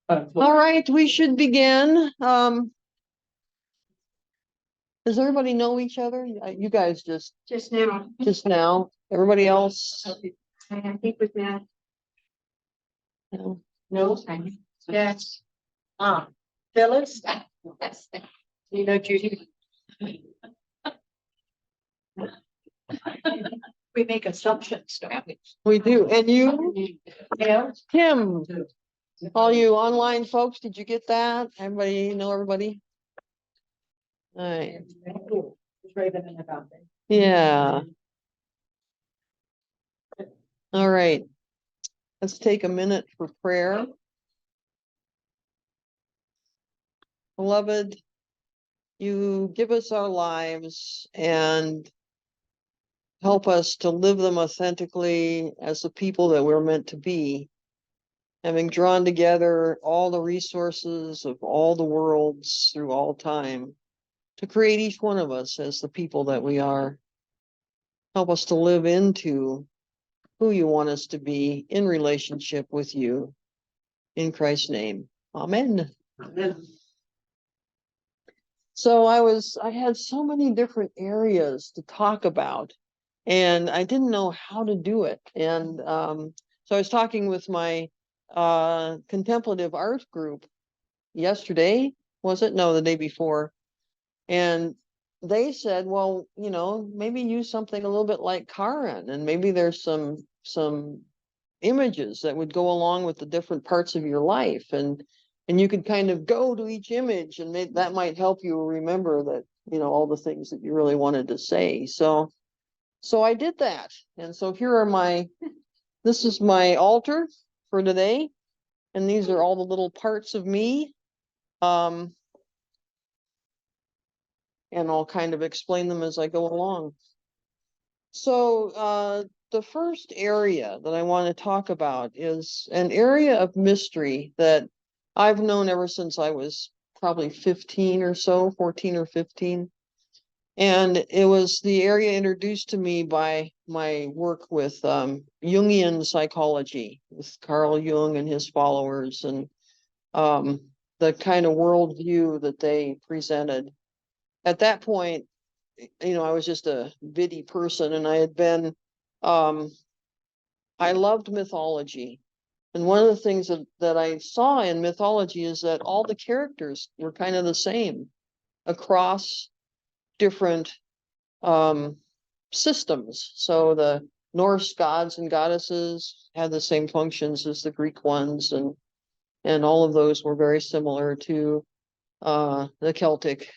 All right, we should begin. Does everybody know each other? You guys just now. Everybody else? I think with Matt. No. No. Yes. Phyllis. Yes. You know Judy. We make assumptions, don't we? We do. And you? Yeah. Kim. All you online folks, did you get that? Everybody know everybody? All right. Yeah. All right. Let's take a minute for prayer. Beloved, you give us our lives and help us to live them authentically as the people that we're meant to be, having drawn together all the resources of all the worlds through all time to create each one of us as the people that we are. Help us to live into who you want us to be in relationship with you. In Christ's name, amen. Amen. So I had so many different areas to talk about, and I didn't know how to do it. And so I was talking with my contemplative art group yesterday, was it? No, the day before. And they said, well, maybe use something a little bit like Karen, and maybe there's some images that would go along with the different parts of your life, and you could kind of go to each image, and that might help you remember that, all the things that you really wanted to say. So I did that. And so here are this is my altar for today. And these are all the little parts of me. And I'll kind of explain them as I go along. So the first area that I want to talk about is an area of mystery that I've known ever since I was probably 15 or so, 14 or 15. And it was the area introduced to me by my work with Jungian psychology, with Carl Jung and his followers, and the kind of worldview that they presented. At that point, I was just a bitty person, and I had been, I loved mythology. And one of the things that I saw in mythology is that all the characters were kind of the same across different systems. So the Norse gods and goddesses had the same functions as the Greek ones, and all of those were very similar to the Celtic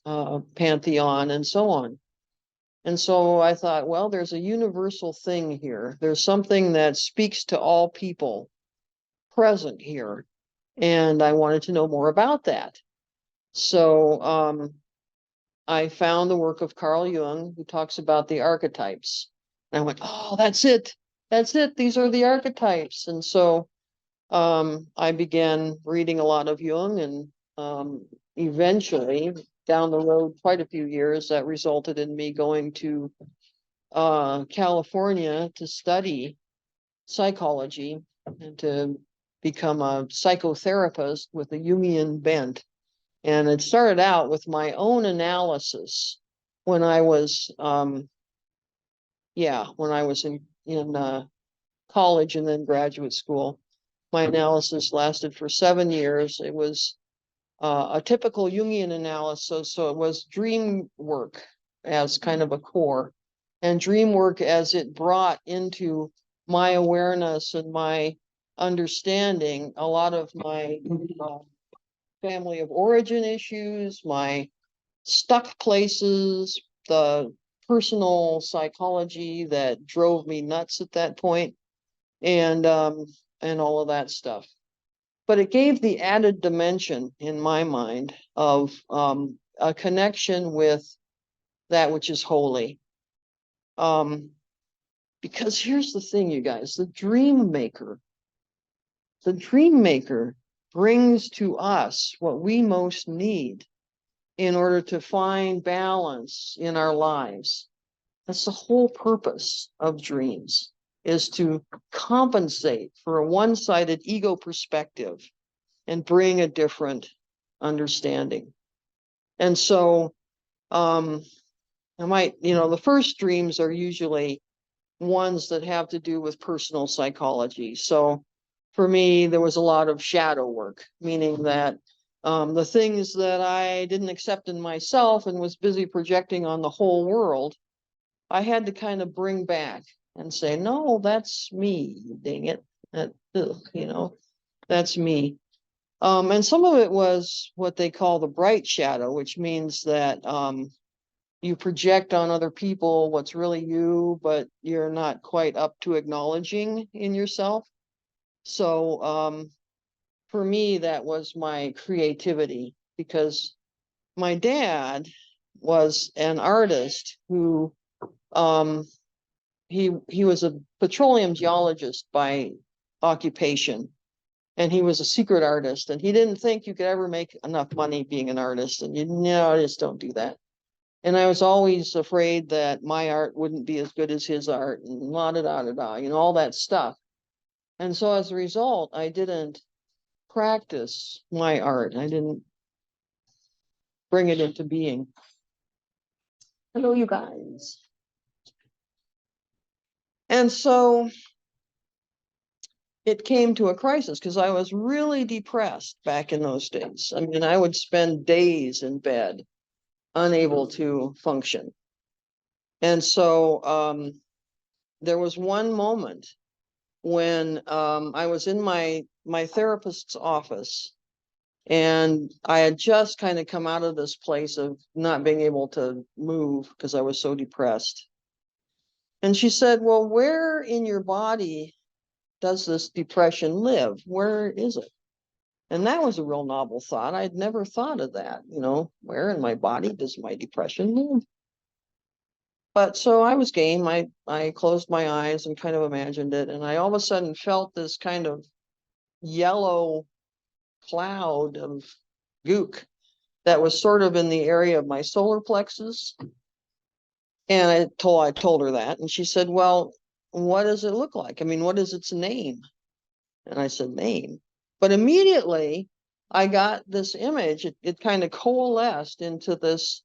pantheon and so on. And so I thought, well, there's a universal thing here. There's something that speaks to all people present here. And I wanted to know more about that. So I found the work of Carl Jung, who talks about the archetypes. And I went, oh, that's it. That's it. These are the archetypes. And so I began reading a lot of Jung, and eventually, down the road, quite a few years, that resulted in me going to California to study psychology and to become a psychotherapist with a Jungian bent. And it started out with my own analysis when I was, when I was in college and then graduate school. My analysis lasted for 7 years. It was a typical Jungian analysis. So it was dream work as kind of a core, and dream work as it brought into my awareness and my understanding a lot of my family of origin issues, my stuck places, the personal psychology that drove me nuts at that point, and all of that stuff. But it gave the added dimension in my mind of a connection with that which is holy. Because here's the thing, you guys, the dream maker brings to us what we most need in order to find balance in our lives. That's the whole purpose of dreams, is to compensate for a one-sided ego perspective and bring a different understanding. And so the first dreams are usually ones that have to do with personal psychology. So for me, there was a lot of shadow work, meaning that the things that I didn't accept in myself and was busy projecting on the whole world, I had to kind of bring back and say, no, that's me, dang it. That's me. And some of it was what they call the bright shadow, which means that you project on other people what's really you, but you're not quite up to acknowledging in yourself. So for me, that was my creativity, because my dad was an artist who he was a petroleum geologist by occupation, and he was a secret artist, and he didn't think you could ever make enough money being an artist, and just don't do that. And I was always afraid that my art wouldn't be as good as his art, and la da da da da, all that stuff. And so as a result, I didn't practice my art. I didn't bring it into being. Hello, you guys. And so it came to a crisis because I was really depressed back in those days. I mean, I would spend days in bed, unable to function. And so there was one moment when I was in my therapist's office, and I had just kind of come out of this place of not being able to move because I was so depressed. And she said, well, where in your body does this depression live? Where is it? And that was a real novel thought. I'd never thought of that, where in my body does my depression live? But so I was game. I closed my eyes and kind of imagined it. And I all of a sudden felt this kind of yellow cloud of gook that was sort of in the area of my solar plexus. And I told her that, and she said, well, what does it look like? I mean, what is its name? And I said, name. But immediately I got this image. It kind of coalesced into this,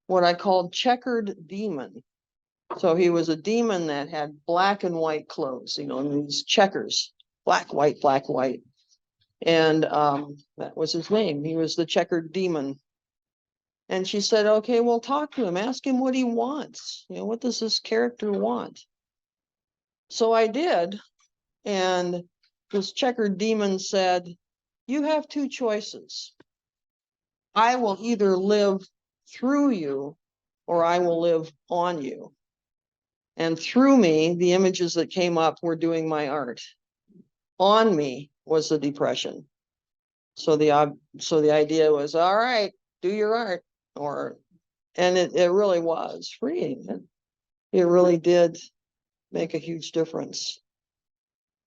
what I called checkered demon. So he was a demon that had black and white clothes, and these checkers, black, white, black, white. And that was his name. He was the checkered demon. And she said, okay, well, talk to him. Ask him what he wants. What does this character want? So I did. And this checkered demon said, you have two choices. I will either live through you, or I will live on you. And through me, the images that came up were doing my art. On me was the depression. So the idea was, all right, do your art. And it really was freeing. It really did make a huge difference.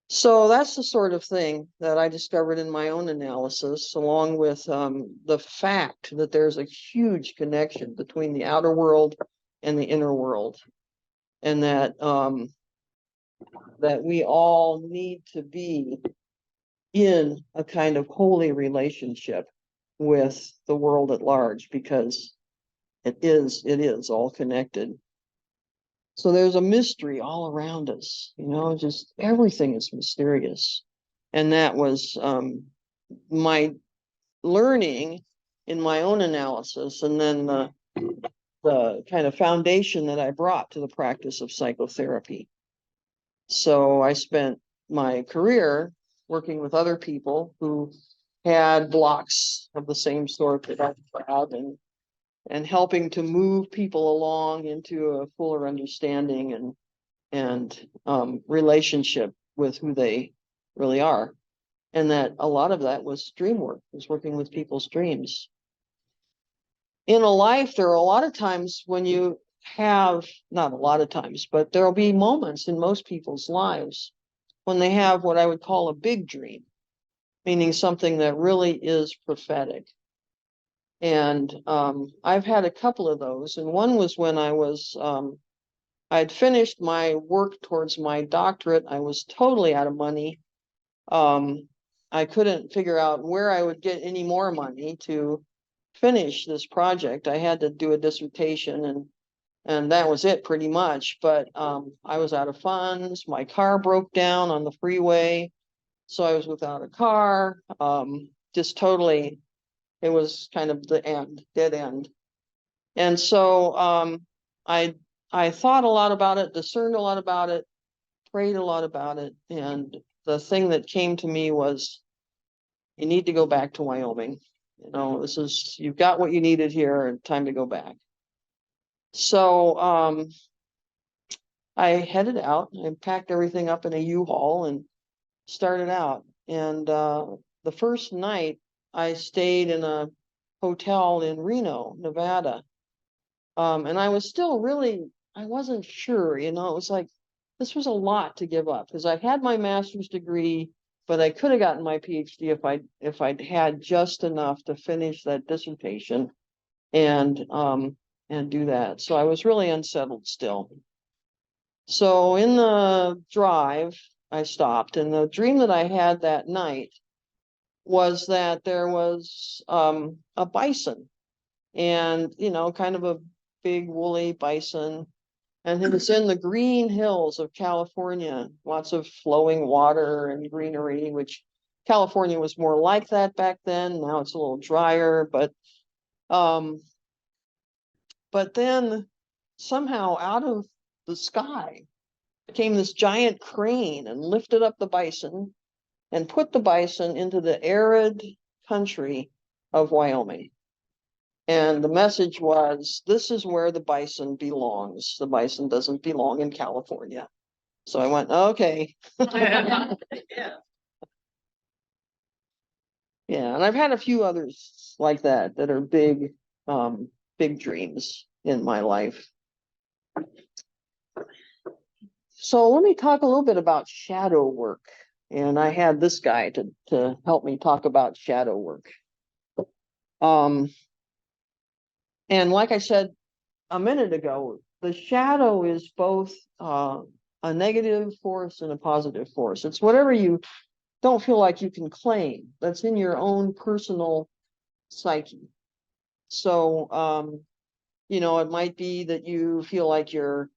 So that's the sort of thing that I discovered in my own analysis, along with the fact that there's a huge connection between the outer world and the inner world, and that we all need to be in a kind of holy relationship with the world at large, because it is all connected. So there's a mystery all around us, just everything is mysterious. And that was my learning in my own analysis, and then the kind of foundation that I brought to the practice of psychotherapy. So I spent my career working with other people who had blocks of the same sort that I had, and helping to move people along into a fuller understanding and relationship with who they really are. And that a lot of that was dream work, was working with people's dreams. In a life, there are a lot of times when you have, not a lot of times, but there'll be moments in most people's lives when they have what I would call a big dream, meaning something that really is prophetic. And I've had a couple of those. And one was when I was I'd finished my work towards my doctorate. I was totally out of money. I couldn't figure out where I would get any more money to finish this project. I had to do a dissertation and that was it pretty much. But I was out of funds. My car broke down on the freeway, so I was without a car. Just totally, it was kind of the end, dead end. And so I thought a lot about it, discerned a lot about it, prayed a lot about it, and the thing that came to me was, you need to go back to Wyoming. You know, you've got what you needed here, and time to go back. So I headed out and packed everything up in a U-Haul and started out. And the first night I stayed in a hotel in Reno, Nevada. And I was still really, I wasn't sure, you know, it was like, this was a lot to give up because I had my master's degree, but I could have gotten my PhD if I'd had just enough to finish that dissertation and do that. So I was really unsettled still. So in the drive, I stopped, and the dream that I had that night was that there was a bison, and you know, kind of a big woolly bison, and it was in the green hills of California, lots of flowing water and greenery, which California was more like that back then. Now it's a little drier, um, but then somehow out of the sky came this giant crane and lifted up the bison and put the bison into the arid country of Wyoming. And the message was, this is where the bison belongs. The bison doesn't belong in California. So I went, okay. Yeah. Yeah, and I've had a few others like that that are big, big dreams in my life. So let me talk a little bit about shadow work. And I had this guy to help me talk about shadow work. And like I said a minute ago, the shadow is both a negative force and a positive force. It's whatever you don't feel like you can claim that's in your own personal psyche. So, you know, it might be that you feel like you're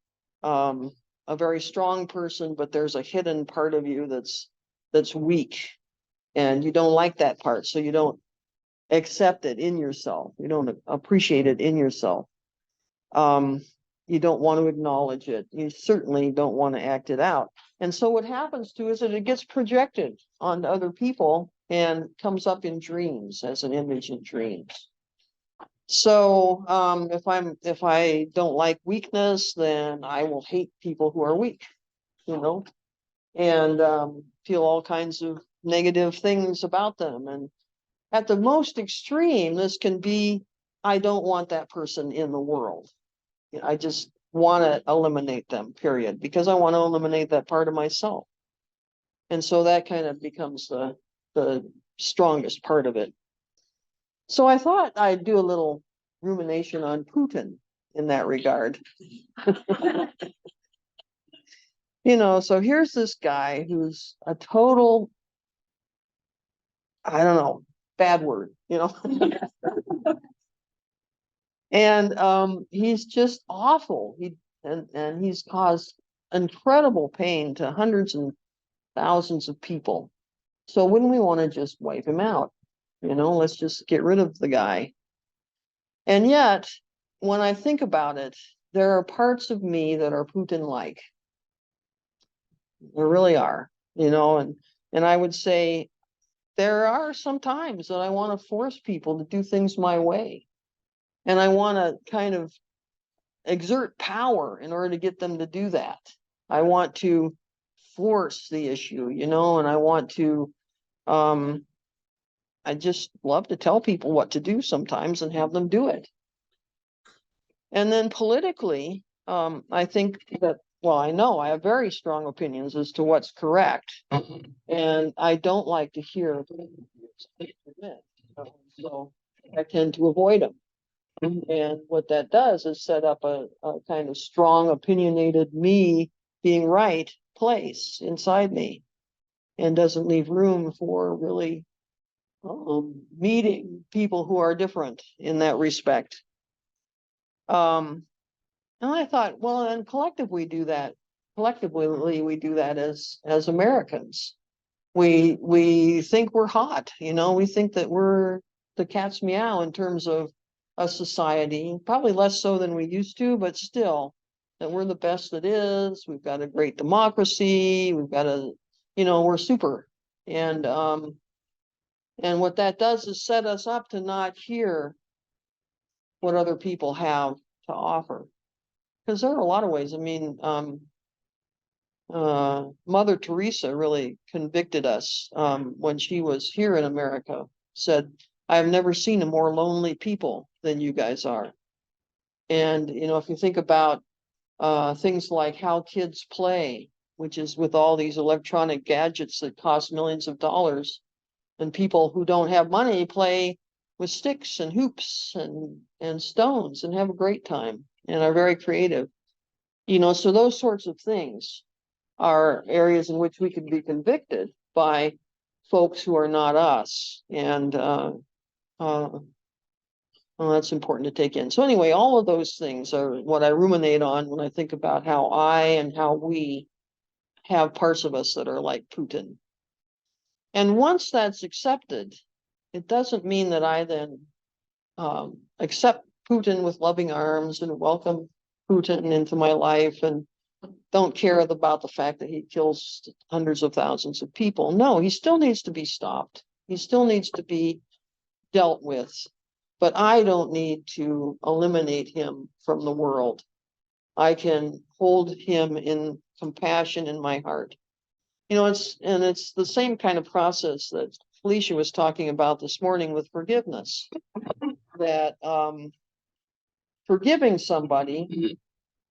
a very strong person, but there's a hidden part of you that's weak, and you don't like that part, so you don't accept it in yourself. You don't appreciate it in yourself. You don't want to acknowledge it. You certainly don't want to act it out. And so what happens to is that it gets projected onto other people and comes up in dreams as an image in dreams. So if I don't like weakness, then I will hate people who are weak, you know, and feel all kinds of negative things about them. And at the most extreme, this can be, I don't want that person in the world. I just want to eliminate them, period, because I want to eliminate that part of myself. And so that kind of becomes the strongest part of it. So I thought I'd do a little rumination on Putin in that regard. You know, so here's this guy who's a total, I don't know, bad word, you know. And he's just awful. And he's caused incredible pain to hundreds and thousands of people. So wouldn't we want to just wipe him out? You know, let's just get rid of the guy. And yet, when I think about it, there are parts of me that are Putin-like. There really are, you know, and I would say there are some times that I want to force people to do things my way. And I want to kind of exert power in order to get them to do that. I want to force the issue, you know, and I want to, I just love to tell people what to do sometimes and have them do it. And then politically, I think that, well, I know I have very strong opinions as to what's correct, and I don't like to hear, so I tend to avoid them. And what that does is set up a kind of strong, opinionated me being right place inside me, and doesn't leave room for really meeting people who are different in that respect. And I thought, well, and collectively we do that as Americans. We think we're hot, we think that we're the cat's meow in terms of a society, probably less so than we used to, but still, that we're the best that is. We've got a great democracy, we've got we're super. And what that does is set us up to not hear what other people have to offer. Because there are a lot of ways. I mean, Mother Teresa really convicted us when she was here in America, said, I have never seen a more lonely people than you guys are. And, if you think about things like how kids play, which is with all these electronic gadgets that cost millions of dollars, and people who don't have money play with sticks and hoops and stones and have a great time and are very creative. So those sorts of things are areas in which we could be convicted by folks who are not us. And well, that's important to take in. So anyway, all of those things are what I ruminate on when I think about how I and how we have parts of us that are like Putin. And once that's accepted, it doesn't mean that I then accept Putin with loving arms and welcome Putin into my life and don't care about the fact that he kills hundreds of thousands of people. No, he still needs to be stopped. He still needs to be dealt with. But I don't need to eliminate him from the world. I can hold him in compassion in my heart. It's the same kind of process that Felicia was talking about this morning with forgiveness. That forgiving somebody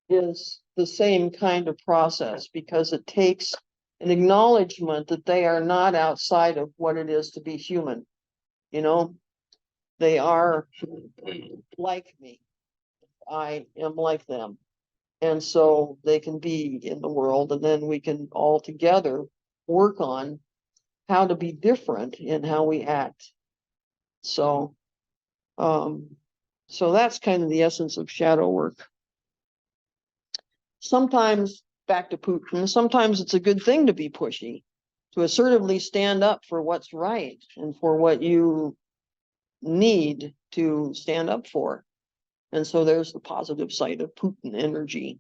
is the same kind of process because it takes an acknowledgement that they are not outside of what it is to be human. They are like me. I am like them. And so they can be in the world, and then we can all together work on how to be different in how we act. So, so that's kind of the essence of shadow work. Sometimes, back to Putin, sometimes it's a good thing to be pushy, to assertively stand up for what's right and for what you need to stand up for. And so there's the positive side of Putin energy.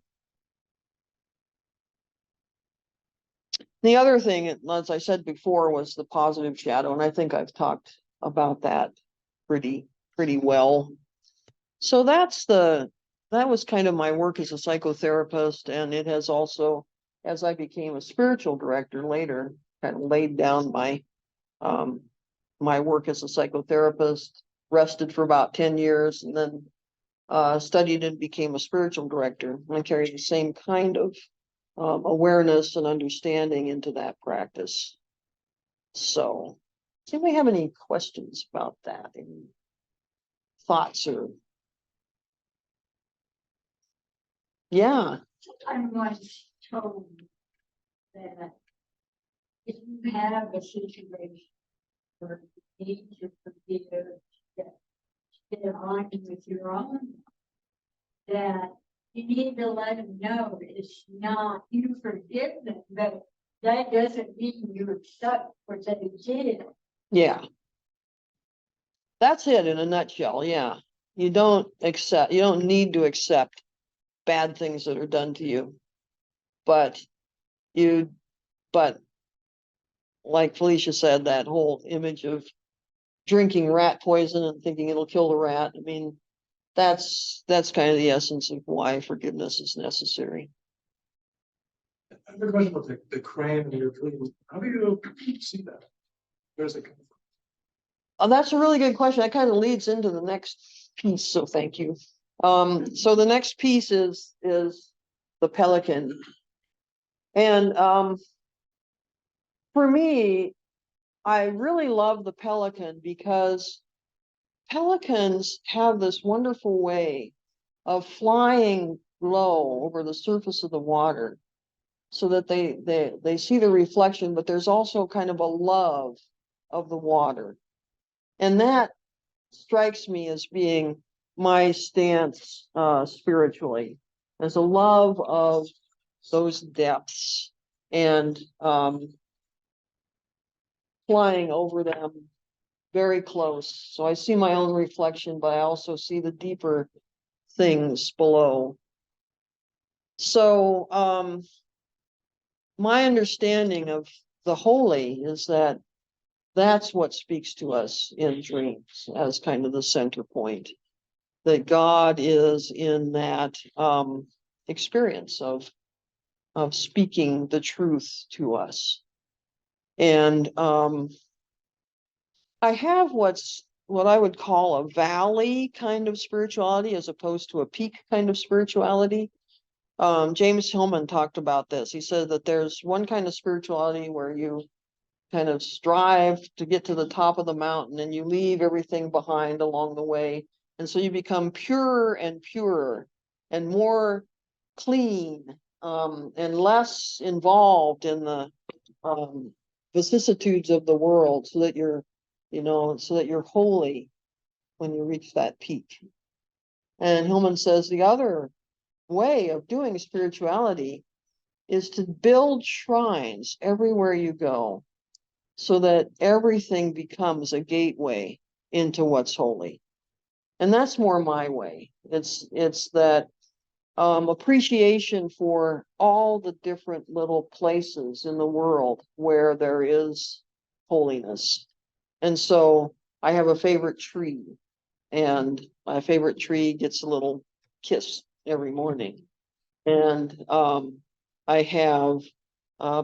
The other thing, as I said before, was the positive shadow, and I think I've talked about that pretty well. So that was kind of my work as a psychotherapist, and it has also, as I became a spiritual director later, kind of laid down my my work as a psychotherapist, rested for about 10 years, and then studied and became a spiritual director. I carry the same kind of awareness and understanding into that practice. So, do we have any questions about that? Any thoughts or? Yeah. I once told that if you have a situation where you need to forgive, that get aligned with your own, that you need to let them know it's not, you forgive them, but that doesn't mean you're stuck what they did. Yeah. That's it in a nutshell. Yeah. You don't need to accept bad things that are done to you. But like Felicia said, that whole image of drinking rat poison and thinking it'll kill the rat. I mean, that's kind of the essence of why forgiveness is necessary. I have a question about the crane and your dream. How do you see that? Where's it coming from? Oh, that's a really good question. That kind of leads into the next piece. So thank you. So the next piece is the pelican. And for me, I really love the pelican because pelicans have this wonderful way of flying low over the surface of the water so that they see the reflection, but there's also kind of a love of the water. And that strikes me as being my stance spiritually, as a love of those depths and flying over them very close. So I see my own reflection, but I also see the deeper things below. So my understanding of the holy is that that's what speaks to us in dreams as kind of the center point, that God is in that experience of speaking the truth to us. And I have what I would call a valley kind of spirituality as opposed to a peak kind of spirituality. James Hillman talked about this. He said that there's one kind of spirituality where you kind of strive to get to the top of the mountain and you leave everything behind along the way. And so you become purer and purer and more clean and less involved in the vicissitudes of the world so that so that you're holy when you reach that peak. And Hillman says the other way of doing spirituality is to build shrines everywhere you go so that everything becomes a gateway into what's holy. And that's more my way. It's that appreciation for all the different little places in the world where there is holiness. And so I have a favorite tree, and my favorite tree gets a little kiss every morning. And I have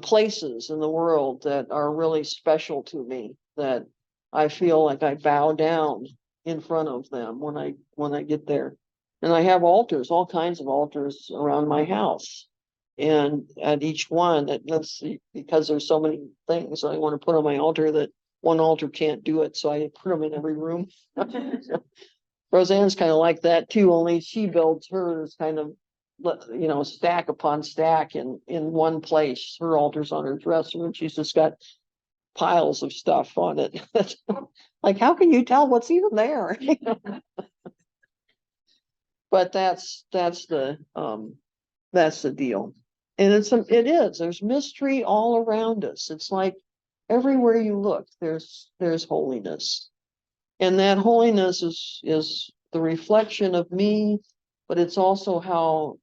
places in the world that are really special to me that I feel like I bow down in front of them when I get there. And I have altars, all kinds of altars around my house. And at each one, because there's so many things I want to put on my altar that one altar can't do it, so I put them in every room. Roseanne's kind of like that too, only she builds hers kind of stack upon stack in one place. Her altar's on her dresser and she's just got piles of stuff on it. Like, how can you tell what's even there? But that's the deal. And it is, there's mystery all around us. It's like everywhere you look, there's holiness. And that holiness is the reflection of me, but it's also how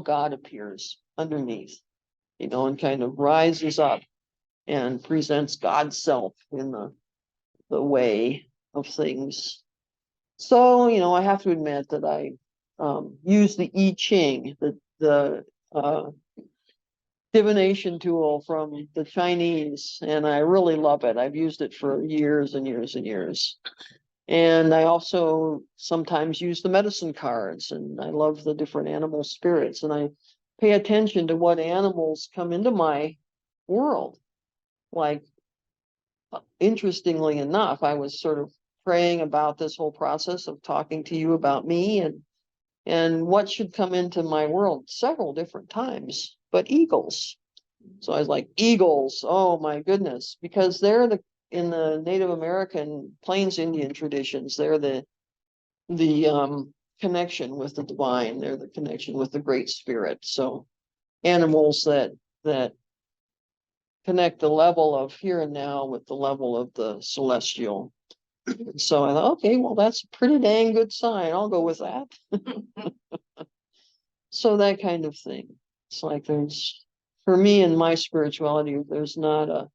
God appears underneath, and kind of rises up and presents God's self in the way of things. So, I have to admit that I use the I Ching, the divination tool from the Chinese, and I really love it. I've used it for years and years and years. And I also sometimes use the medicine cards, and I love the different animal spirits, and I pay attention to what animals come into my world. Like, interestingly enough, I was sort of praying about this whole process of talking to you about me and what should come into my world several different times, but eagles. So I was like, eagles, oh my goodness, because they're in the Native American Plains Indian traditions, they're the connection with the divine. They're the connection with the Great Spirit. So animals that connect the level of here and now with the level of the celestial. So I thought, okay, well, that's a pretty dang good sign. I'll go with that. So that kind of thing. It's like for me in my spirituality, there's not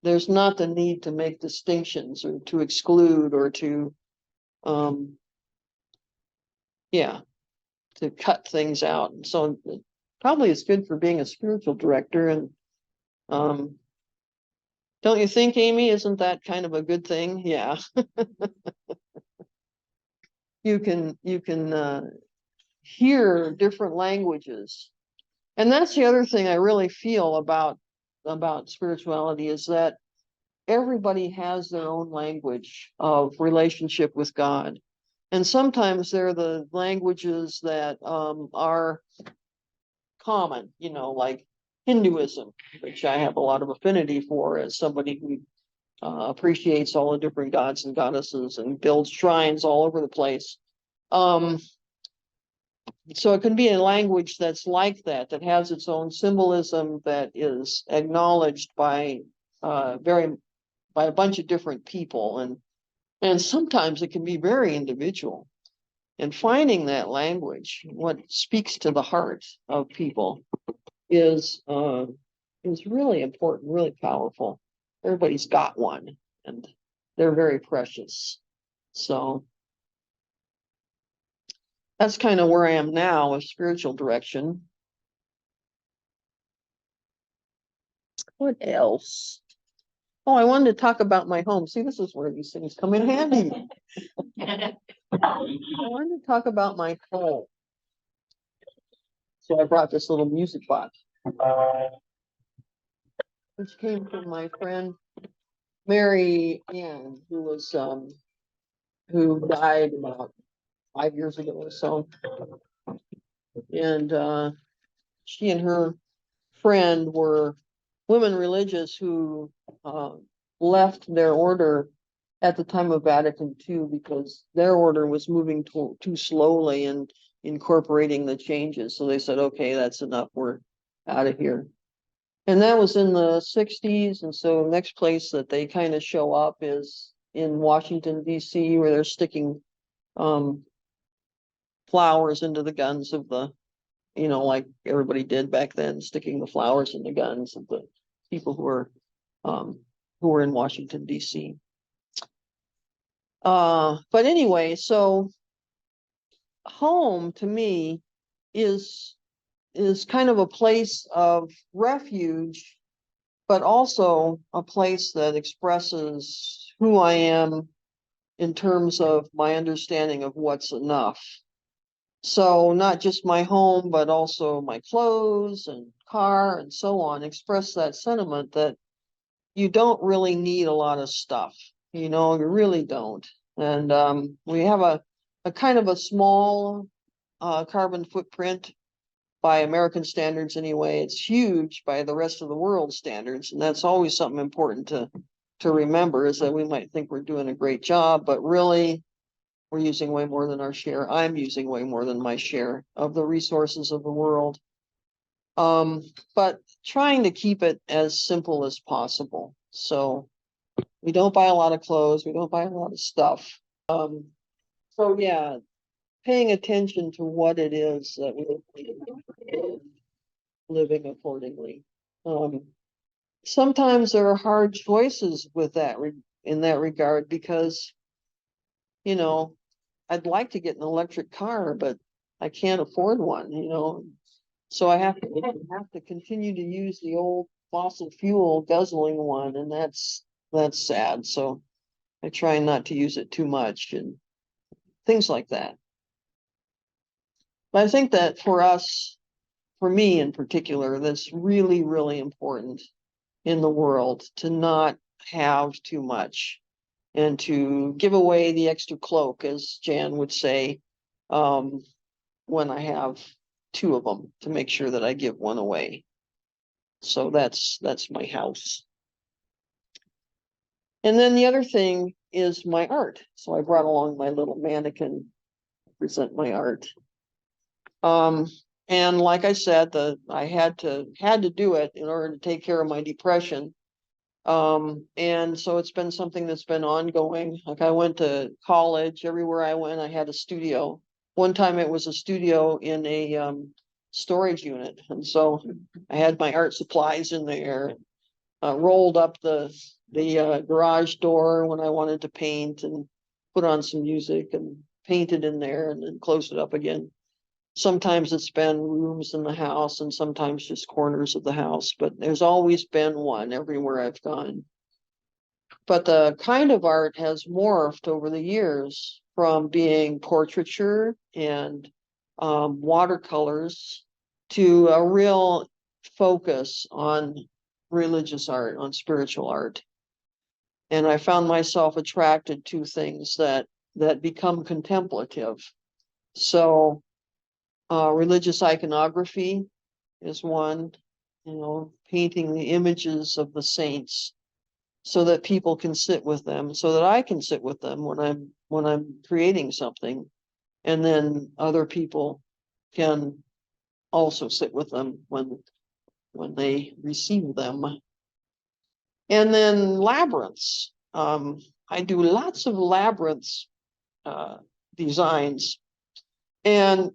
the need to make distinctions or to exclude or to to cut things out. And so probably it's good for being a spiritual director. And don't you think, Amy? Isn't that kind of a good thing? Yeah. You can hear different languages. And that's the other thing I really feel about spirituality is that everybody has their own language of relationship with God. And sometimes they're the languages that are common, like Hinduism, which I have a lot of affinity for as somebody who appreciates all the different gods and goddesses and builds shrines all over the place. Um, so it can be a language that's like that, that has its own symbolism, that is acknowledged by by a bunch of different people, and sometimes it can be very individual. And finding that language, what speaks to the heart of people, is really important, really powerful. Everybody's got one, and they're very precious. So that's kind of where I am now with spiritual direction. What else? Oh, I wanted to talk about my home. See, this is where these things come in handy. I wanted to talk about my home. So I brought this little music box, which came from my friend Mary Ann, who died about 5 years ago or so. And she and her friend were women religious who left their order at the time of Vatican II because their order was moving too slowly and incorporating the changes. So they said, okay, that's enough. We're out of here. And that was in the 60s. And so next place that they kind of show up is in Washington, D.C., where they're sticking flowers into the guns of the, like everybody did back then, sticking the flowers in the guns of the people who were in Washington, D.C. But anyway, so home to me is kind of a place of refuge, but also a place that expresses who I am in terms of my understanding of what's enough. So not just my home, but also my clothes and car and so on express that sentiment that you don't really need a lot of stuff. You really don't. And we have a kind of a small carbon footprint by American standards anyway. It's huge by the rest of the world standards. And that's always something important to remember, is that we might think we're doing a great job, but really we're using way more than our share. I'm using way more than my share of the resources of the world. But trying to keep it as simple as possible. So we don't buy a lot of clothes. We don't buy a lot of stuff. So yeah, paying attention to what it is that we're living accordingly. Sometimes there are hard choices with that in that regard, because, I'd like to get an electric car, but I can't afford one, so I have to continue to use the old fossil fuel guzzling one, and that's sad. So I try not to use it too much and things like that. But I think that for me in particular, that's really, really important in the world, to not have too much and to give away the extra cloak, as Jan would say, when I have two of them, to make sure that I give one away. So that's my house. And then the other thing is my art. So I brought along my little mannequin to present my art. And like I said, I had to do it in order to take care of my depression. And so it's been something that's been ongoing. Like, I went to college. Everywhere I went, I had a studio. One time it was a studio in a storage unit. And so I had my art supplies in there, rolled up the garage door when I wanted to paint, and put on some music and painted in there, and then closed it up again. Sometimes it's been rooms in the house and sometimes just corners of the house, but there's always been one everywhere I've gone. But the kind of art has morphed over the years from being portraiture and watercolors to a real focus on religious art, on spiritual art. And I found myself attracted to things that become contemplative. So religious iconography is one, painting the images of the saints so that people can sit with them, so that I can sit with them when I'm creating something, and then other people can also sit with them when they receive them. And then labyrinths. I do lots of labyrinths designs, and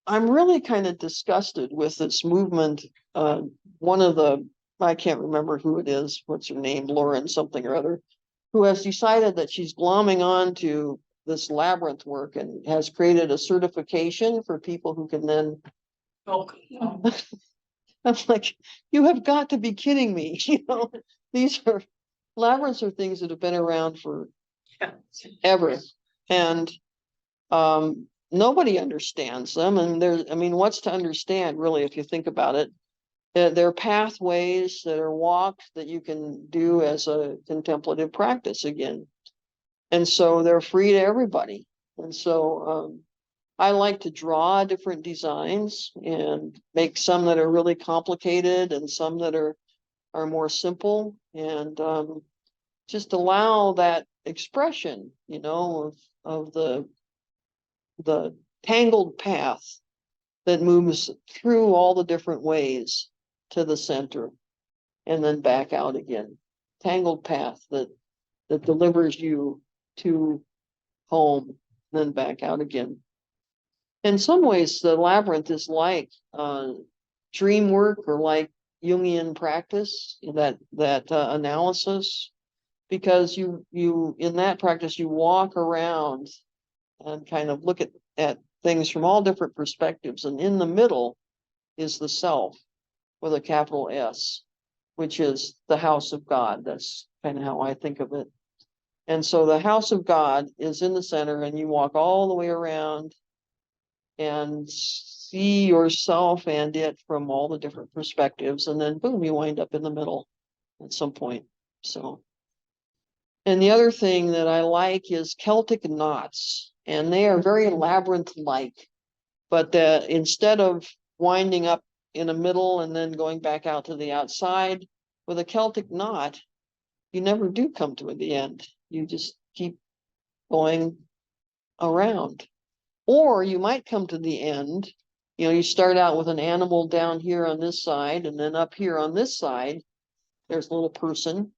I'm really kind of disgusted with this movement. One of the, I can't remember who it is, what's her name, Lauren something or other, who has decided that she's glomming on to this labyrinth work and has created a certification for people who can then. I'm like, you have got to be kidding me. These are labyrinths are things that have been around for ever. And nobody understands them. And what's to understand really, if you think about it? They're pathways that are walked that you can do as a contemplative practice again. And so they're free to everybody. And so I like to draw different designs and make some that are really complicated and some that are more simple, and just allow that expression, of the tangled path that moves through all the different ways to the center and then back out again. Tangled path that delivers you to home, then back out again. In some ways, the labyrinth is like dream work, or like Jungian practice, that analysis, because you in that practice you walk around and kind of look at things from all different perspectives, and in the middle is the self with a capital S, which is the house of God. That's kind of how I think of it. And so the house of God is in the center, and you walk all the way around and see yourself and it from all the different perspectives, and then boom, you wind up in the middle at some point. So, and the other thing that I like is Celtic knots, and they are very labyrinth-like, but instead of winding up in a middle and then going back out to the outside, with a Celtic knot, you never do come to the end. You just keep going around. Or you might come to the end. You start out with an animal down here on this side, and then up here on this side, there's a little person.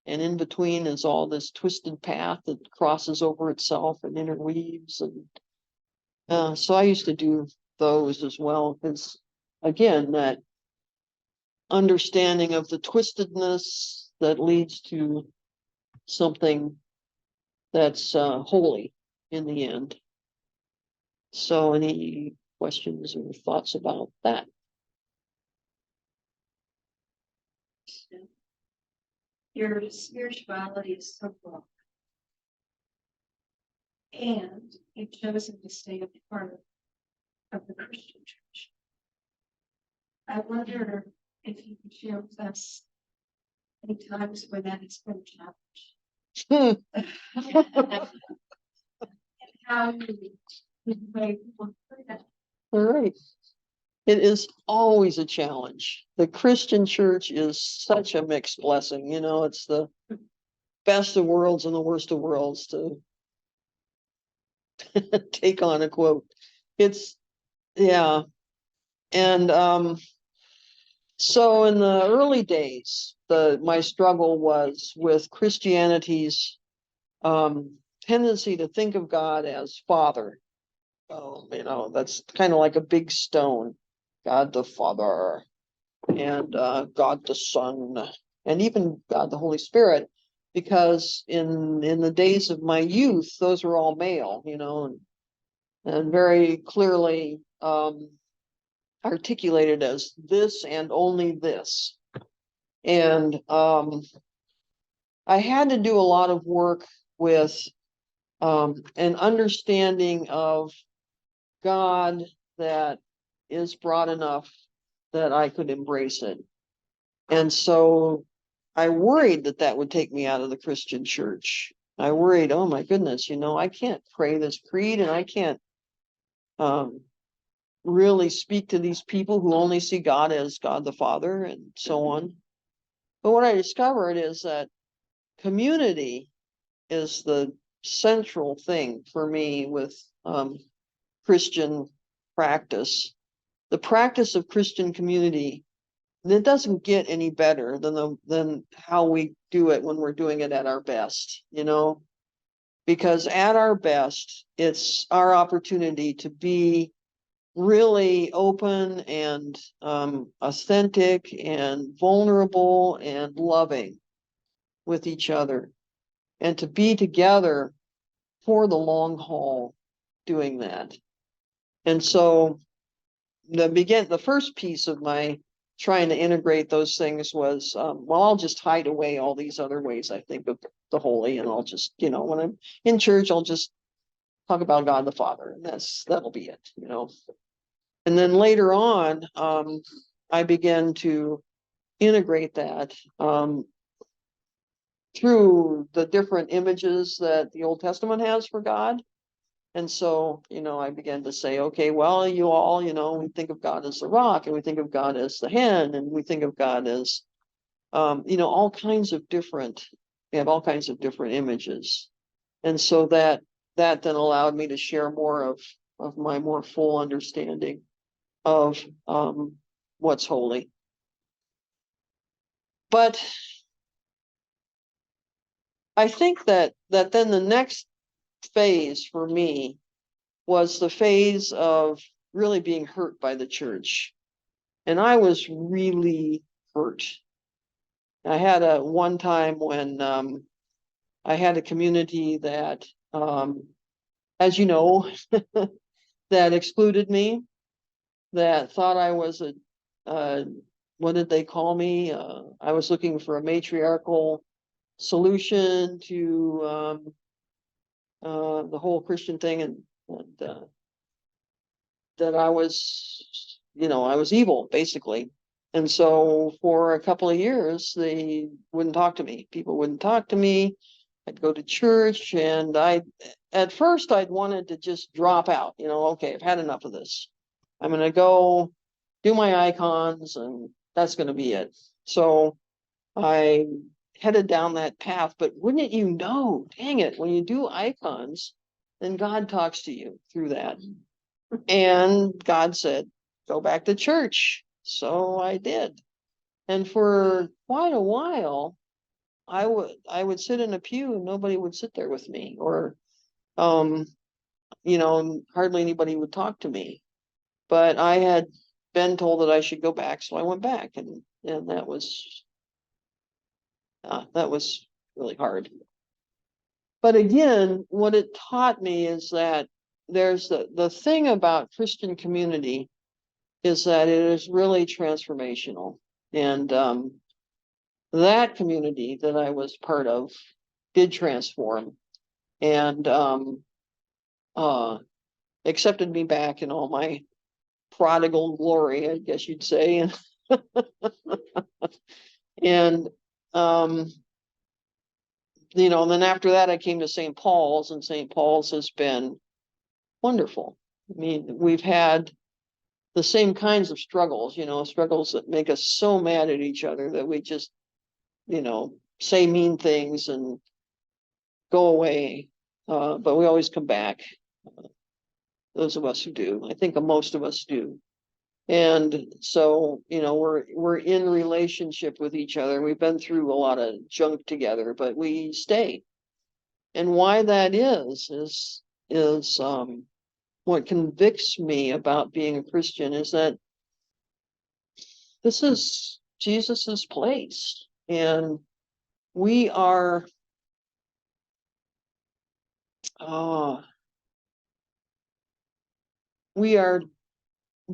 And in between is all this twisted path that crosses over itself and interweaves. And so I used to do those as well, because again, that understanding of the twistedness that leads to something that's holy in the end. So any questions or thoughts about that? Your spirituality is so broad, and you've chosen to stay a part of the Christian church. I wonder if you could share with us any times when that has been challenged. And how you may work through that. All right. It is always a challenge. The Christian church is such a mixed blessing. It's the best of worlds and the worst of worlds, to take on a quote. It's, yeah. And so in the early days, my struggle was with Christianity's tendency to think of God as Father. That's kind of like a big stone. God the Father, and God the Son, and even God the Holy Spirit, because in the days of my youth, those were all male, and very clearly articulated as this and only this. And I had to do a lot of work with an understanding of God that is broad enough that I could embrace it. And so I worried that that would take me out of the Christian church. I worried, oh my goodness, I can't pray this creed and I can't um, really speak to these people who only see God as God the Father and so on. But what I discovered is that community is the central thing for me with Christian practice. The practice of Christian community, and it doesn't get any better than how we do it when we're doing it at our best, because at our best, it's our opportunity to be really open and authentic and vulnerable and loving with each other, and to be together for the long haul doing that. And so the first piece of my trying to integrate those things was, well, I'll just hide away all these other ways I think of the holy, and I'll just, when I'm in church, I'll just talk about God the Father, and that'll be it. And then later on, I began to integrate that through the different images that the Old Testament has for God. And so, I began to say, okay, well, you all, we think of God as the rock, and we think of God as the hen, and we think of God as, all kinds of different, we have all kinds of different images. And so that then allowed me to share more of my more full understanding of what's holy. But I think that then the next phase for me was the phase of really being hurt by the church. And I was really hurt. I had one time when I had a community that, as you know, that excluded me, that thought I was what did they call me? I was looking for a matriarchal solution to the whole Christian thing, and that I was, I was evil, basically. And so for a couple of years, they wouldn't talk to me. People wouldn't talk to me. I'd go to church, and at first I'd wanted to just drop out, okay, I've had enough of this. I'm going to go do my icons, and that's going to be it. So I headed down that path, but wouldn't you know, dang it, when you do icons, then God talks to you through that. And God said, go back to church. So I did. And for quite a while, I would sit in a pew and nobody would sit there with me, or hardly anybody would talk to me. But I had been told that I should go back, so I went back, and that was really hard. But again, what it taught me is that there's the thing about Christian community is that it is really transformational. And that community that I was part of did transform, and accepted me back in all my prodigal glory, I guess you'd say. And and then after that, I came to St. Paul's, and St. Paul's has been wonderful. I mean, we've had the same kinds of struggles, struggles that make us so mad at each other that we just, say mean things and go away. But we always come back. Those of us who do, I think most of us do. And so, we're in relationship with each other. We've been through a lot of junk together, but we stay. And why that is what convicts me about being a Christian is that this is Jesus's place, and we are we are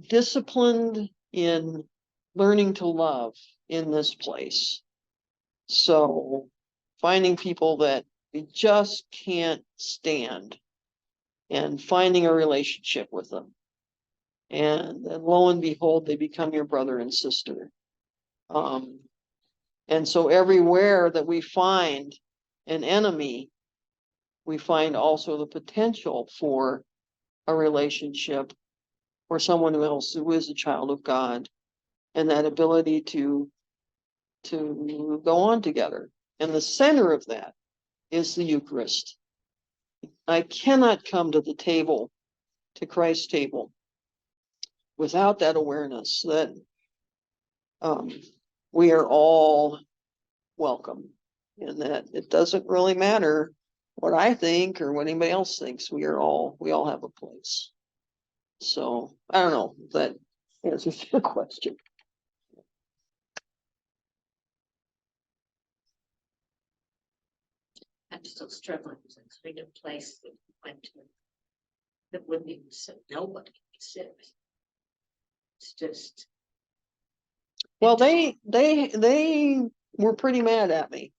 disciplined in learning to love in this place. So finding people that we just can't stand and finding a relationship with them. And then lo and behold, they become your brother and sister. And so everywhere that we find an enemy, we find also the potential for a relationship or someone else who is a child of God, and that ability to go on together. And the center of that is the Eucharist. I cannot come to the table, to Christ's table, without that awareness that we are all welcome, and that it doesn't really matter what I think or what anybody else thinks. We all have a place. So I don't know if that answers your question. I'm still struggling with a kind of place that we went to that wouldn't even sit, nobody could sit. It's just. Well, they were pretty mad at me.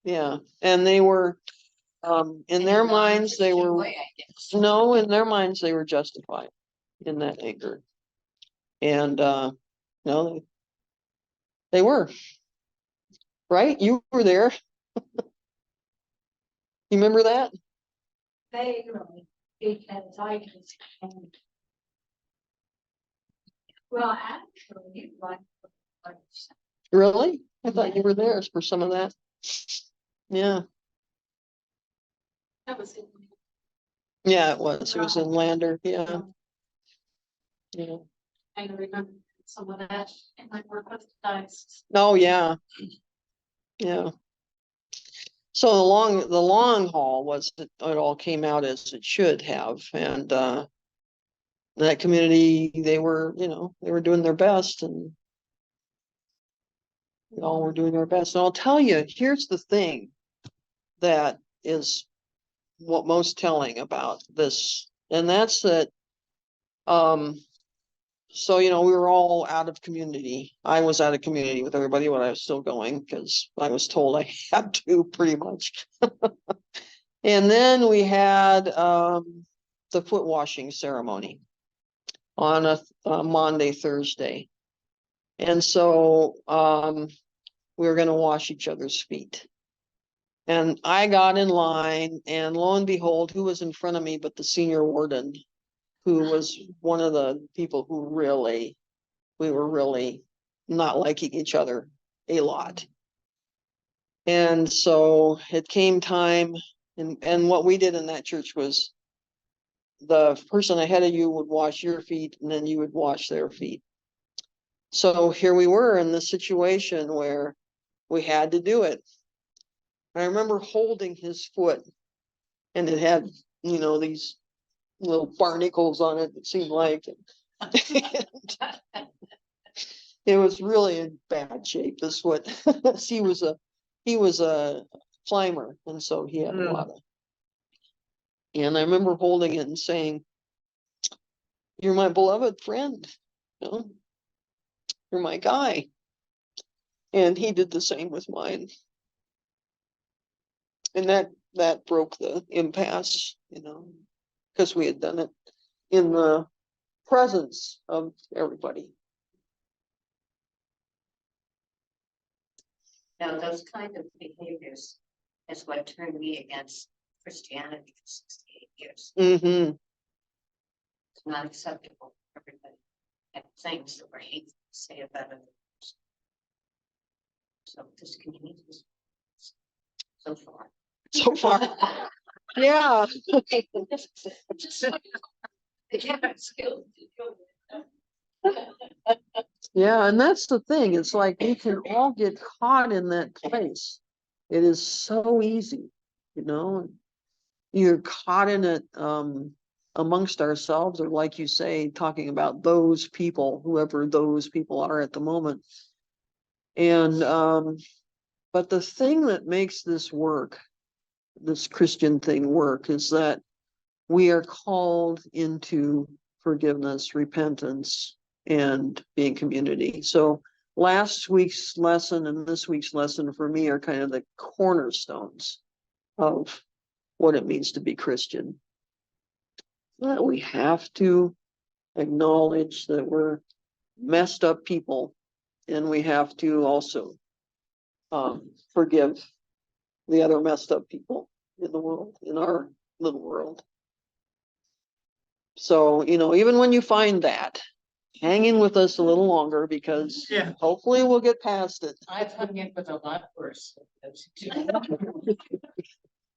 Yeah. And they were in their minds they were Way, I guess. no, in their minds they were justified in that anger. And no, they were. Right? You were there. You remember that? Vaguely, because I just. Well, actually, you like. Really? I thought you were there for some of that. Yeah. That was it. Yeah, it was. It was in Lander. Yeah. Yeah. I remember some of that in my work with the dice. Oh, yeah. Yeah. So the long haul was that it all came out as it should have. And that community, they were doing their best, and we all were doing our best. And I'll tell you, here's the thing that is what most telling about this, and that's that so we were all out of community. I was out of community with everybody, but I was still going because I was told I had to, pretty much. And then we had the foot washing ceremony on a Monday, Thursday. And so we were going to wash each other's feet. And I got in line, and lo and behold, who was in front of me but the senior warden, who was one of the people who we were really not liking each other a lot. And so it came time, and what we did in that church was the person ahead of you would wash your feet, and then you would wash their feet. So here we were in this situation where we had to do it. I remember holding his foot, and it had, these little barnacles on it, it seemed like. It was really in bad shape. This foot. he was a climber, and so he had a lot of. And I remember holding it and saying, "You're my beloved friend. You're my guy." And he did the same with mine. And that broke the impasse, because we had done it in the presence of everybody. Now, those kind of behaviors is what turned me against Christianity for 68 years. Mm-hmm. It's not acceptable for everybody. And things that were hateful to say about others. So this community is so far. So far. Yeah. Yeah, and that's the thing. It's like we can all get caught in that place. It is so easy, You're caught in it amongst ourselves, or like you say, talking about those people, whoever those people are at the moment. And but the thing that makes this work, this Christian thing work, is that we are called into forgiveness, repentance, and being community. So last week's lesson and this week's lesson for me are kind of the cornerstones of what it means to be Christian. That we have to acknowledge that we're messed up people, and we have to also forgive the other messed up people in the world, in our little world. So, even when you find that, hang in with us a little longer because Yeah. hopefully we'll get past it. I've hung in with a lot worse.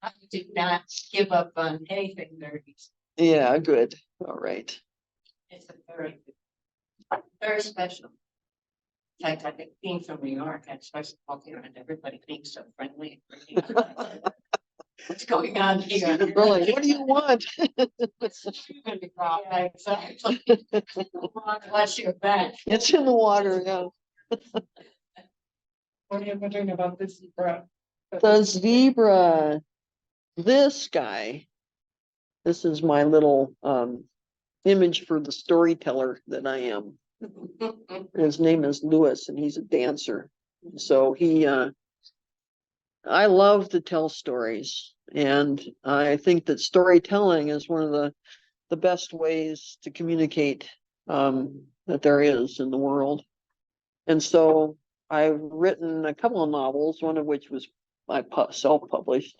I did not give up on anything nerdy. Yeah, good. All right. It's a very special. In fact, I think being from New York, I'm supposed to walk around everybody being so friendly. What's going on here? Really, what do you want? Yeah, exactly. Watch your back. It's in the water, yeah. What are you wondering about this zebra? The zebra, this guy, this is my little image for the storyteller that I am. His name is Lewis and he's a dancer. So I love to tell stories, and I think that storytelling is one of the best ways to communicate that there is in the world. And so I've written a couple of novels, one of which was I self-published.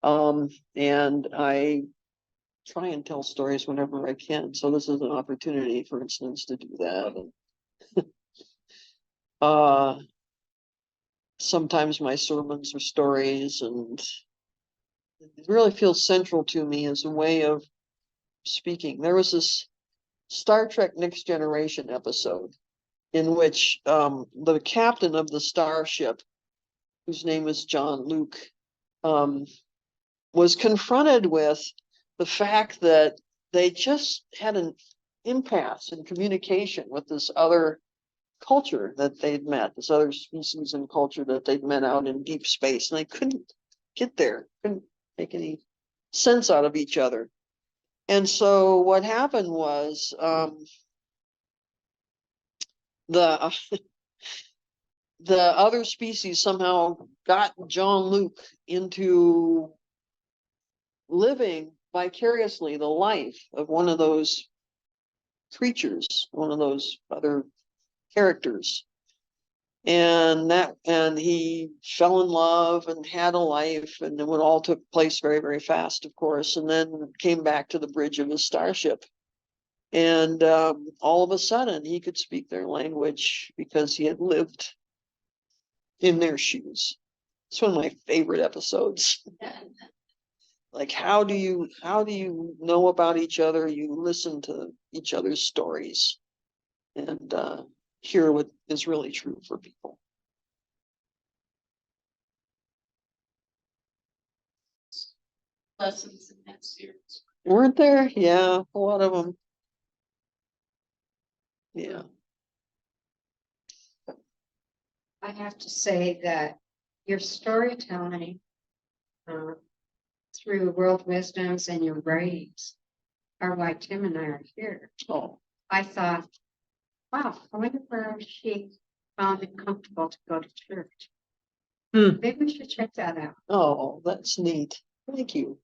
And I try and tell stories whenever I can. So this is an opportunity, for instance, to do that. And, sometimes my sermons are stories, and it really feels central to me as a way of speaking. There was this Star Trek Next Generation episode in which the captain of the starship, whose name is John Luke, was confronted with the fact that they just had an impasse in communication with this other culture that they'd met, this other species and culture that they'd met out in deep space, and they couldn't get there, couldn't make any sense out of each other. And so what happened was the the other species somehow got John Luke into living vicariously the life of one of those creatures, one of those other characters. And he fell in love and had a life, and it all took place very, very fast, of course, and then came back to the bridge of his starship. And all of a sudden he could speak their language because he had lived in their shoes. It's one of my favorite episodes. Like, how do you know about each other? You listen to each other's stories and hear what is really true for people. Lessons in that series. Weren't there? Yeah, a lot of them. Yeah. I have to say that your storytelling through world wisdoms and your writings are why Tim and I are here. Oh, I thought, wow, I wonder where she found it comfortable to go to church. Maybe we should check that out. oh, that's neat. Thank you.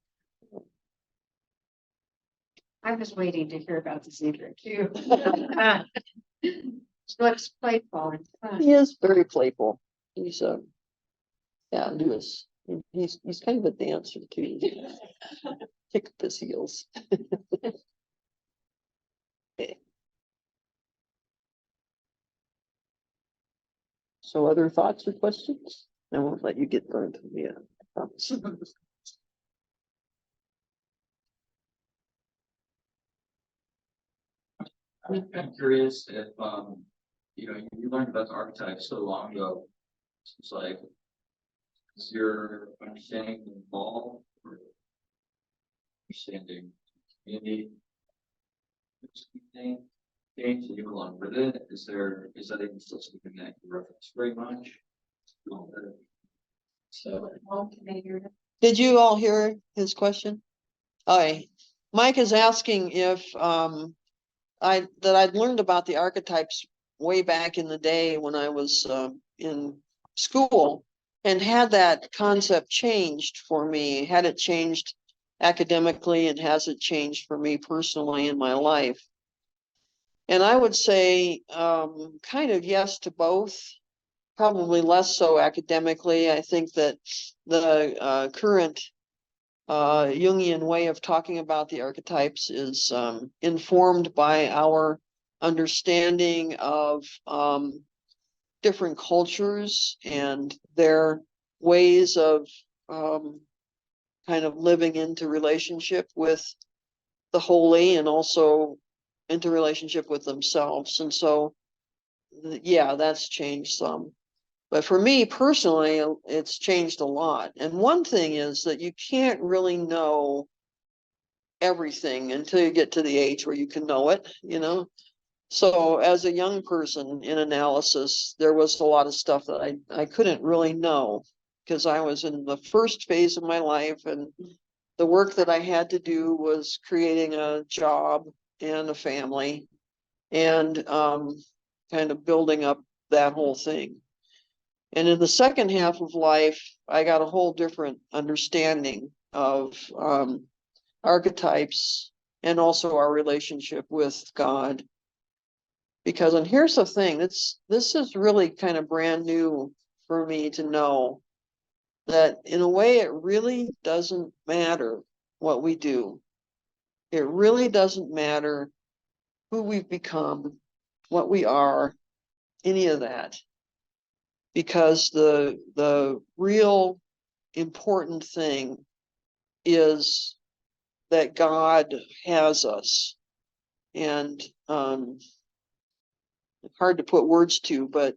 I was waiting to hear about the zebra too. Looks playful and fun. He is very playful. He's yeah, Lewis. He's kind of a dancer too. Kick up his heels. So other thoughts or questions? I won't let you get burned. Yeah, I promise. I'm curious if, you learned about the archetypes so long ago. It's like, is your understanding involved or understanding community? Thing, change you along with it? Is that even still something that you reference very much? So, Did you all hear his question? Okay, Mike is asking if I'd learned about the archetypes way back in the day when I was in school, and had that concept changed for me? Had it changed academically, and has it changed for me personally in my life? And I would say kind of yes to both. probably less so academically. I think that the current Jungian way of talking about the archetypes is informed by our understanding of different cultures and their ways of kind of living into relationship with the holy and also into relationship with themselves. And so, yeah, that's changed some. But for me personally, it's changed a lot. And one thing is that you can't really know everything until you get to the age where you can know it, you know? So as a young person in analysis, there was a lot of stuff that I couldn't really know because I was in the first phase of my life, and the work that I had to do was creating a job and a family and kind of building up that whole thing. And in the second half of life, I got a whole different understanding of archetypes and also our relationship with God. Because, and here's the thing, this is really kind of brand new for me to know that in a way it really doesn't matter what we do. It really doesn't matter who we've become, what we are, any of that. Because the real important thing is that God has us. And hard to put words to, but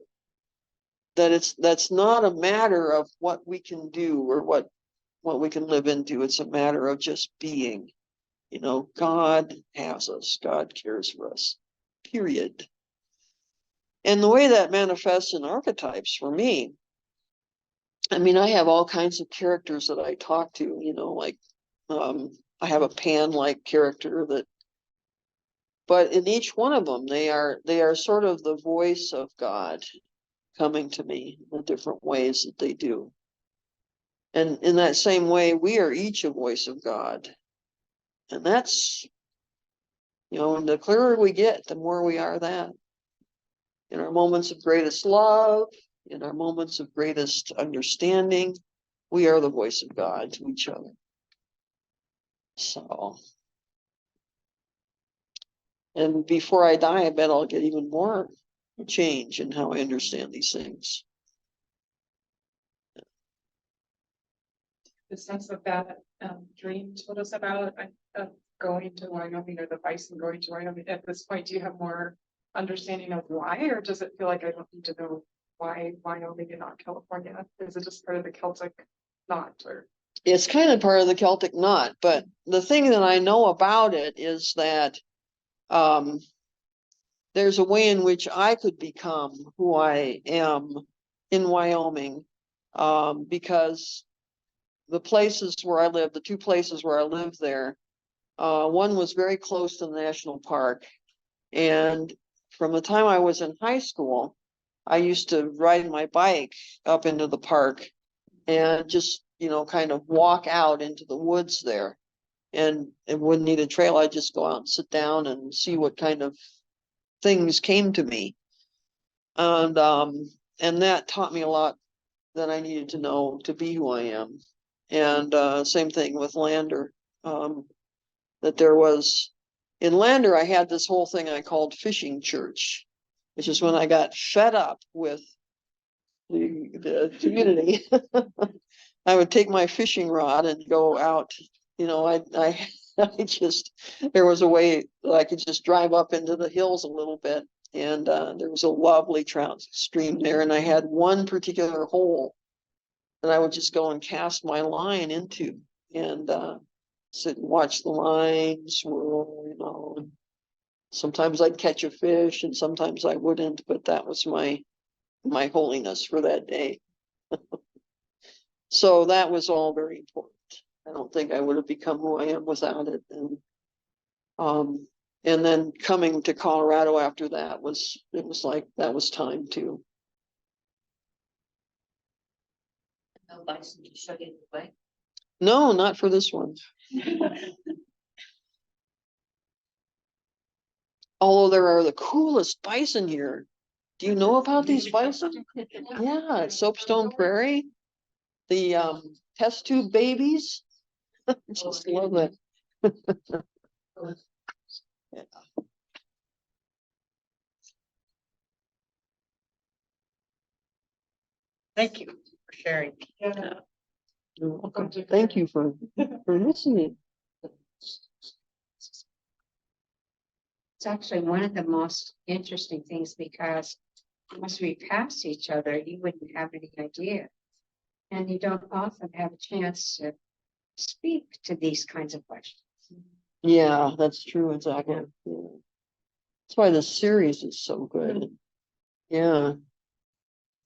that's not a matter of what we can do or what we can live into. It's a matter of just being. You know, God has us. God cares for us. Period. And the way that manifests in archetypes for me, I mean, I have all kinds of characters that I talk to, you know, like I have a Pan-like character that, but in each one of them, they are sort of the voice of God coming to me in the different ways that they do. And in that same way, we are each a voice of God. And that's, you know, and the clearer we get, the more we are that. In our moments of greatest love, in our moments of greatest understanding, we are the voice of God to each other. So, and before I die, I bet I'll get even more change in how I understand these things. The sense of that dream told us about going to Wyoming, or the bison going to Wyoming. At this point, do you have more understanding of why, or does it feel like I don't need to know why Wyoming and not California? Is it just part of the Celtic knot, or? It's kind of part of the Celtic knot, but the thing that I know about it is that there's a way in which I could become who I am in Wyoming, because the places where I live, the two places where I live there, one was very close to the national park. And from the time I was in high school, I used to ride my bike up into the park and just, you know, kind of walk out into the woods there. And it wouldn't need a trail. I'd just go out and sit down and see what kind of things came to me. And that taught me a lot that I needed to know to be who I am. And same thing with Lander, that there was, in Lander, I had this whole thing I called fishing church, which is when I got fed up with the community. I would take my fishing rod and go out, you know, I just, there was a way that I could just drive up into the hills a little bit, and there was a lovely trout stream there, and I had one particular hole that I would just go and cast my line into, and sit and watch the line swirl, you know. And sometimes I'd catch a fish and sometimes I wouldn't, but that was my holiness for that day. So that was all very important. I don't think I would have become who I am without it. And then coming to Colorado after that it was like that was time too. No bison to show you the way. No, not for this one. Although there are the coolest bison here Do you know about these bison? Yeah, at Soapstone Prairie. The test tube babies. Just love it. Yeah. Thank you for sharing. You're welcome. Thank you for listening. It's actually one of the most interesting things because once we pass each other, you wouldn't have any idea. And you don't often have a chance to speak to these kinds of questions. Yeah, that's true, exactly. Yeah. That's why this series is so good. Yeah.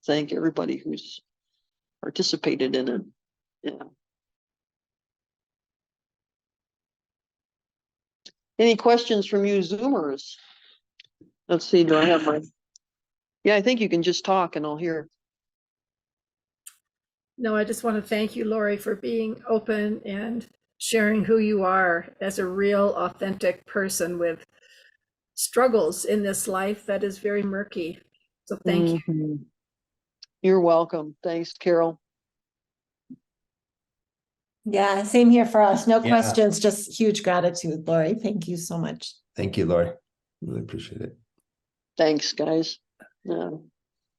Thank everybody who's participated in it. Yeah. Any questions from you Zoomers? Let's see, do I have my? Yeah, I think you can just talk and I'll hear. No, I just want to thank you, Laurie, for being open and sharing who you are as a real, authentic person with struggles in this life that is very murky. So thank you. Mhm. You're welcome. Thanks, Carol. Yeah, same here for us. No Yeah. questions, just huge gratitude, Laurie. Thank you so much. Thank you, Laurie. Really appreciate it. Thanks, guys. Yeah.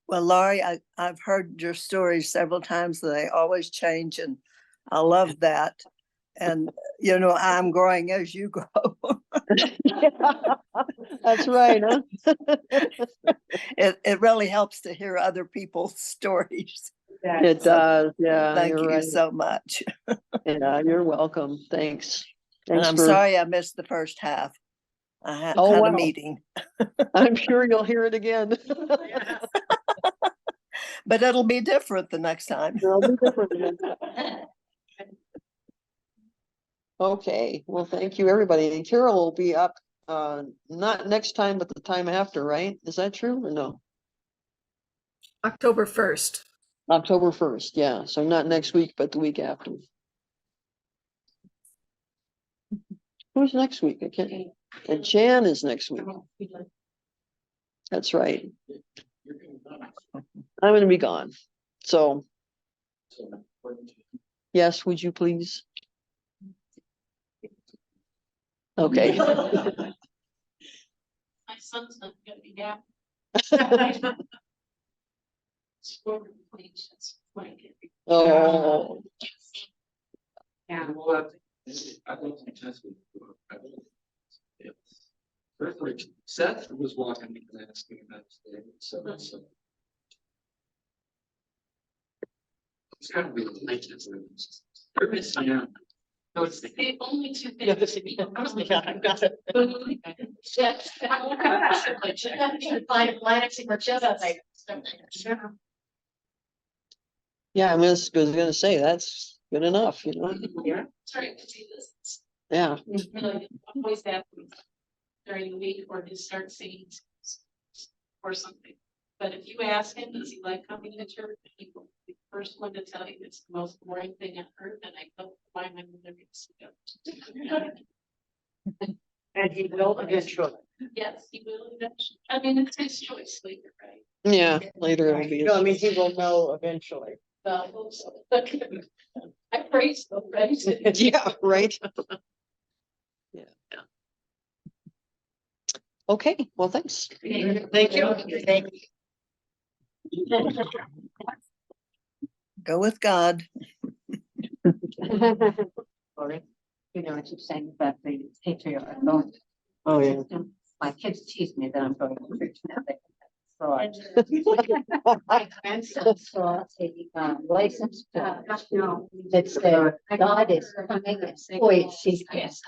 Well, Laurie, I've heard your stories several times. They always change, and I love that. And, you know, I'm growing as you grow. That's right, huh? It really helps to hear other people's stories. It does. Yeah, Thank you're you right. so much. Yeah, you're welcome. Thanks. And Thanks I'm for, sorry I missed the first half. I had Oh, a wow. meeting, I'm sure you'll hear it again. but it'll be different the next time. It'll be different again. Okay, well, thank you, everybody. And Carol will be up, not next time, but the time after, right? Is that true or no? October 1st. October 1st, yeah. So not next week, but the week after. Who's next week? I can't. And Jan is next week. That's right. I'm gonna be gone. So, yes, would you please? Okay. My son's not gonna be happy. Oh, Yeah. I don't think that's what- I don't- yeah. First, Seth was walking me and asking about today, so that's. It's gotta be related to it. Purpose, yeah. No, it's the only two Yeah, things. I was like, I've got it. yeah, I was gonna say, that's good enough, you know? Yeah. Sorry to see this. Yeah, Really, always happens during the week or his start seeing or something. But if you ask him, does he like coming to church? He will be the first one to tell you it's the most boring thing I've heard, and I don't find my mother gets And he will eventually. Yes, he will eventually. I mean, it's his choice later, right? yeah, later it'll be. No, I mean, he will know eventually. Well, I hope so. I praise the praise. Yeah, right. Yeah. Okay, well, thanks. Thank you. Thank you. Go with God. Laurie, you know, I keep saying about the patriarchal. Oh, yeah. My kids tease me that I'm going to church now. So my grandson saw a license plate. No, that said, God is coming. Boy, she's pissed.